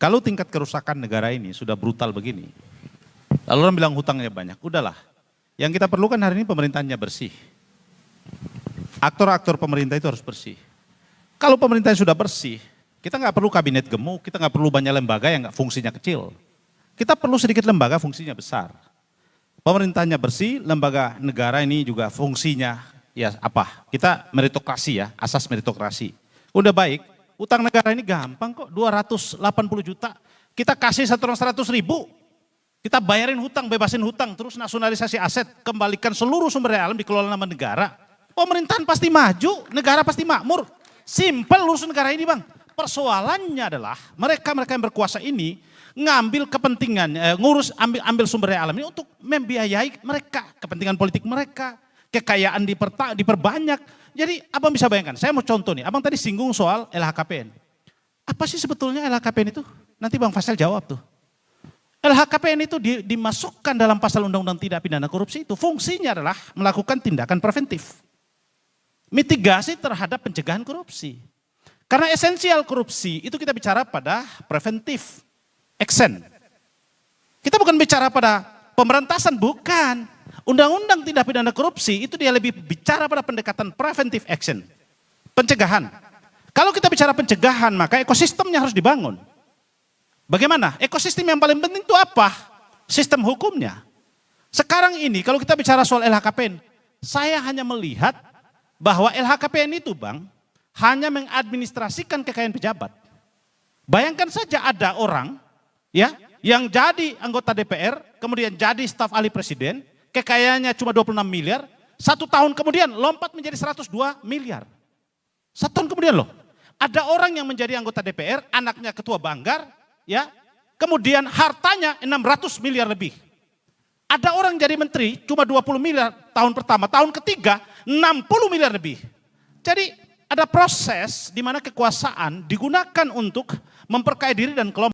Kalau tingkat kerusakan negara ini sudah brutal begini, lalu orang bilang hutangnya banyak, udahlah. Yang kita perlukan hari ini pemerintahnya bersih. Aktor-aktor pemerintah itu harus bersih. Kalau pemerintahnya sudah bersih, kita nggak perlu kabinet gemuk, kita nggak perlu banyak lembaga yang nggak fungsinya kecil. Kita perlu sedikit lembaga fungsinya besar. Pemerintahnya bersih, lembaga negara ini juga fungsinya ya apa? Kita meritokrasi ya, asas meritokrasi. Udah baik, utang negara ini gampang kok, 280 juta. Kita kasih satu orang 100 ribu, kita bayarin hutang, bebasin hutang, terus nasionalisasi aset, kembalikan seluruh sumber daya alam dikelola nama negara. Pemerintahan pasti maju, negara pasti makmur. Simpel urusan negara ini bang. Persoalannya adalah mereka-mereka yang berkuasa ini ngambil kepentingan, ambil sumber daya alam ini untuk membiayai mereka, kepentingan politik mereka, kekayaan diperbanyak. Jadi abang bisa bayangkan, saya mau contoh nih, abang tadi singgung soal LHKPN. Apa sih sebetulnya LHKPN itu? Nanti Bang Faisal jawab tuh. LHKPN itu dimasukkan dalam pasal undang-undang tindak pidana korupsi itu, fungsinya adalah melakukan tindakan preventif. Mitigasi terhadap pencegahan korupsi. Karena esensial korupsi itu kita bicara pada preventif action. Kita bukan bicara pada pemberantasan, bukan. Undang-undang tindak pidana korupsi itu dia lebih bicara pada pendekatan preventive action. Pencegahan. Kalau kita bicara pencegahan maka ekosistemnya harus dibangun. Bagaimana? Ekosistem yang paling penting itu apa? Sistem hukumnya. Sekarang ini kalau kita bicara soal LHKPN, saya hanya melihat bahwa LHKPN itu bang, hanya mengadministrasikan kekayaan pejabat. Bayangkan saja ada orang ya yang jadi anggota DPR, kemudian jadi staf ahli presiden, kekayaannya cuma 26 miliar, 1 tahun kemudian lompat menjadi 102 miliar. 1 tahun kemudian loh. Ada orang yang menjadi anggota DPR, anaknya ketua Banggar, ya, kemudian hartanya 600 miliar lebih. Ada orang jadi menteri cuma 20 miliar tahun pertama, tahun ketiga 60 miliar lebih. Jadi ada proses di mana kekuasaan digunakan untuk memperkaya diri dan kelompok.